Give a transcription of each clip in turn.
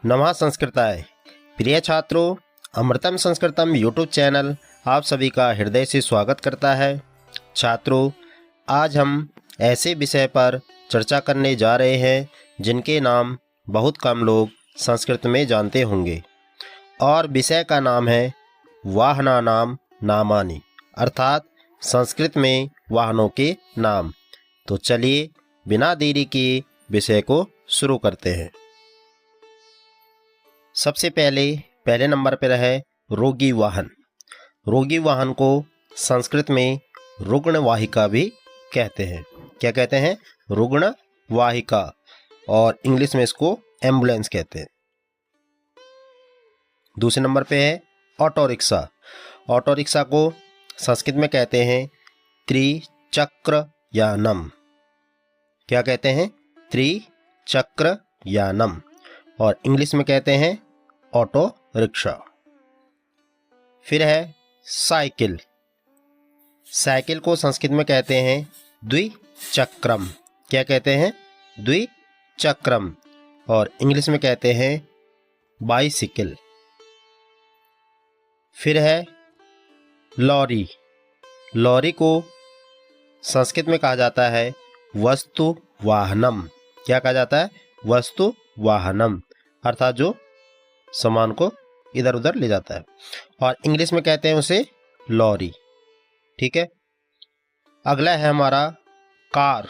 नमः संस्कृताय। प्रिय छात्रों, अमृतम संस्कृतम यूट्यूब चैनल आप सभी का हृदय से स्वागत करता है। छात्रों, आज हम ऐसे विषय पर चर्चा करने जा रहे हैं जिनके नाम बहुत कम लोग संस्कृत में जानते होंगे, और विषय का नाम है वाहनानाम नामानि, अर्थात संस्कृत में वाहनों के नाम। तो चलिए बिना देरी के विषय को शुरू करते हैं। सबसे पहले नंबर पर है रोगी वाहन। रोगी वाहन को संस्कृत में रुग्णवाहिका भी कहते हैं। क्या कहते हैं? रुग्णवाहिका, और इंग्लिश में इसको एम्बुलेंस कहते हैं। दूसरे नंबर पे है ऑटो रिक्शा। ऑटो रिक्शा को संस्कृत में कहते हैं त्रिचक्रयानम। क्या कहते हैं? त्रिचक्रयानम, और इंग्लिश में कहते हैं ऑटो रिक्शा। फिर है साइकिल। साइकिल को संस्कृत में कहते हैं द्विचक्रम। क्या कहते हैं? द्विचक्रम, और इंग्लिश में कहते हैं बाइसिकल। फिर है लॉरी। लॉरी को संस्कृत में कहा जाता है वस्तु वाहनम। क्या कहा जाता है? वस्तु वाहनम, अर्थात जो सामान को इधर उधर ले जाता है, और इंग्लिश में कहते हैं उसे लॉरी। ठीक है। अगला है हमारा कार।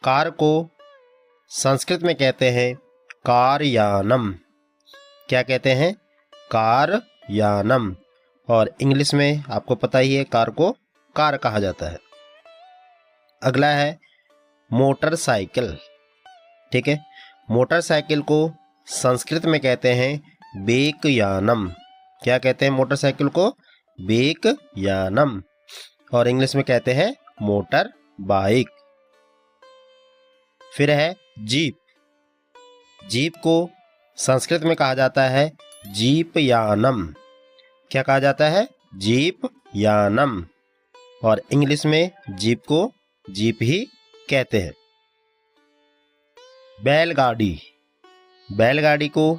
कार को संस्कृत में कहते हैं कारयानम। क्या कहते हैं? कारयानम, और इंग्लिश में आपको पता ही है कार को कार कहा जाता है। अगला है मोटरसाइकिल। ठीक है। मोटरसाइकिल को संस्कृत में कहते हैं बेकयानम। क्या कहते हैं मोटरसाइकिल को? बेकयानम, और इंग्लिश में कहते हैं मोटर बाइक। फिर है जीप। जीप को संस्कृत में कहा जाता है जीपयानम। क्या कहा जाता है? जीपयानम, और इंग्लिश में जीप को जीप ही कहते हैं। बैलगाड़ी। बैलगाड़ी को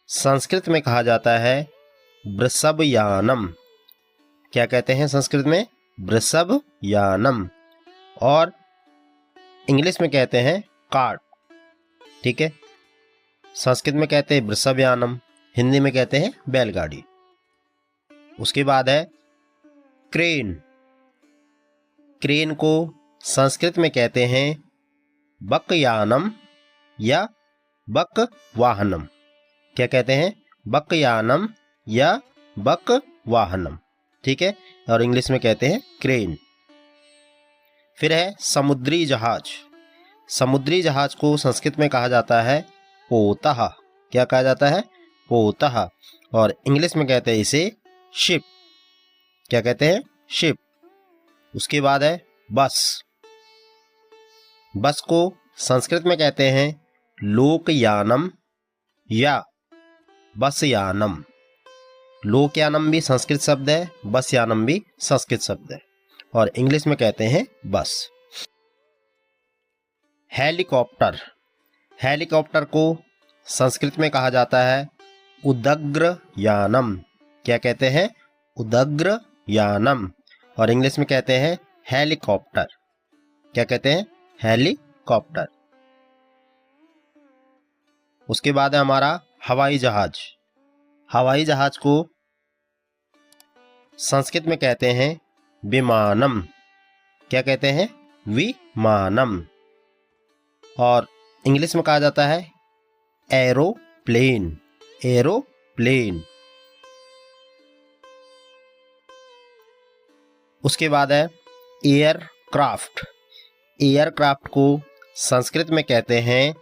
संस्कृत में कहा जाता है वृषभयानम। क्या कहते हैं संस्कृत में? वृषभयानम, और इंग्लिश में कहते हैं कार्ट। ठीक है। संस्कृत में कहते हैं वृषभयानम, हिंदी में कहते हैं बैलगाड़ी। उसके बाद है क्रेन। क्रेन को संस्कृत में कहते हैं बकयानम या बक वाहनम। क्या कहते हैं? बकयानम या बक वाहनम। ठीक है, और इंग्लिश में कहते हैं क्रेन। फिर है समुद्री जहाज। समुद्री जहाज को संस्कृत में कहा जाता है पोतः। क्या कहा जाता है? पोतः, और इंग्लिश में कहते हैं इसे शिप। क्या कहते हैं? शिप। उसके बाद है बस। बस को संस्कृत में कहते हैं लोकयानम या बसयानम। लोकयानम भी संस्कृत शब्द है, बसयानम भी संस्कृत शब्द है, और इंग्लिश में कहते हैं बस। हेलीकॉप्टर। हेलीकॉप्टर को संस्कृत में कहा जाता है उदग्रयानम। क्या कहते हैं? उदग्रयानम, और इंग्लिश में कहते हैं हेलीकॉप्टर। क्या कहते हैं? हेलीकॉप्टर। उसके बाद है हमारा हवाई जहाज। हवाई जहाज को संस्कृत में कहते हैं विमानम। क्या कहते हैं? विमानम, और इंग्लिश में कहा जाता है एरोप्लेन। एरोप्लेन। उसके बाद है एयरक्राफ्ट। एयरक्राफ्ट को संस्कृत में कहते हैं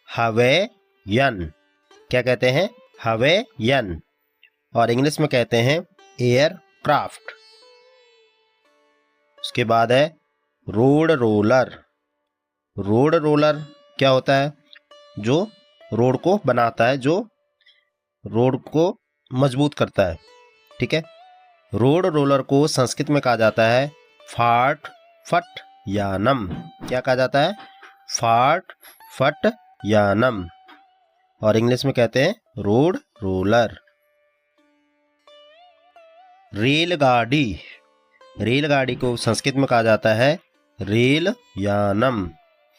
हवाईयन। क्या कहते हैं? हवाईयन, और इंग्लिश में कहते हैं एयरक्राफ्ट। उसके बाद है रोड रोलर। रोड रोलर क्या होता है? जो रोड को बनाता है, जो रोड को मजबूत करता है। ठीक है। रोड रोलर को संस्कृत में कहा जाता है फाट फट यानम। क्या कहा जाता है? फाट फट यानम, और इंग्लिश में कहते हैं रोड रोलर। रेलगाड़ी, रेलगाड़ी को संस्कृत में कहा जाता है रेल यानम।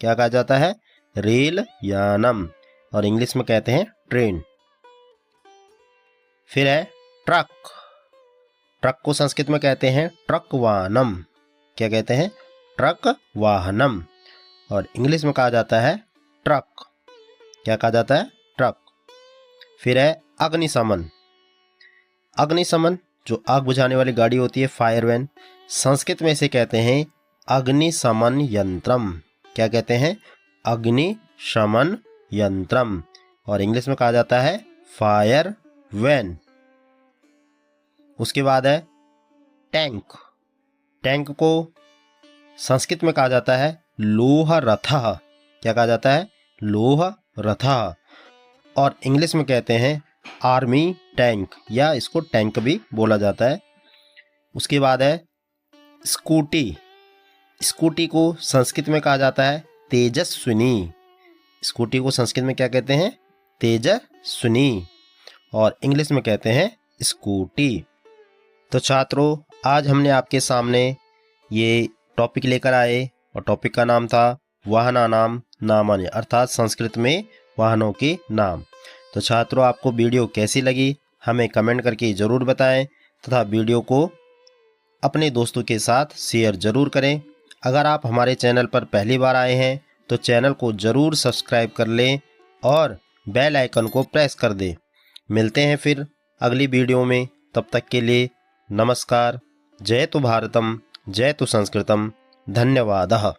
क्या कहा जाता है? रेल यानम। और इंग्लिश में कहते हैं ट्रेन। फिर है ट्रक, ट्रक को संस्कृत में कहते हैं ट्रक वाहनम। क्या कहते हैं? ट्रक वाहनम। और इंग्लिश में कहा जाता है ट्रक। क्या कहा जाता है? ट्रक। फिर है अग्निशमन, अग्निशमन जो आग बुझाने वाली गाड़ी होती है, फायर वैन, संस्कृत में इसे कहते हैं अग्निशमन यंत्रम। क्या कहते हैं? अग्निशमन यंत्रम। और इंग्लिश में कहा जाता है फायर वैन। उसके बाद है टैंक, टैंक को संस्कृत में कहा जाता है लोह रथः। क्या कहा जाता है? लोह रथः। और इंग्लिश में कहते हैं आर्मी टैंक, या इसको टैंक भी बोला जाता है। उसके बाद है स्कूटी, स्कूटी को संस्कृत में कहा जाता है तेजस्विनी। स्कूटी को संस्कृत में क्या कहते हैं? तेजस्विनी। और इंग्लिश में कहते हैं स्कूटी। तो छात्रों, आज हमने आपके सामने ये टॉपिक लेकर आए और टॉपिक का नाम था वाहनानाम नामानि, अर्थात संस्कृत में वाहनों के नाम। तो छात्रों, आपको वीडियो कैसी लगी हमें कमेंट करके ज़रूर बताएं तथा वीडियो को अपने दोस्तों के साथ शेयर ज़रूर करें। अगर आप हमारे चैनल पर पहली बार आए हैं तो चैनल को ज़रूर सब्सक्राइब कर लें और बेल आइकन को प्रेस कर दें। मिलते हैं फिर अगली वीडियो में, तब तक के लिए नमस्कार। जय तु भारतम, जय तु संस्कृतम, धन्यवादः।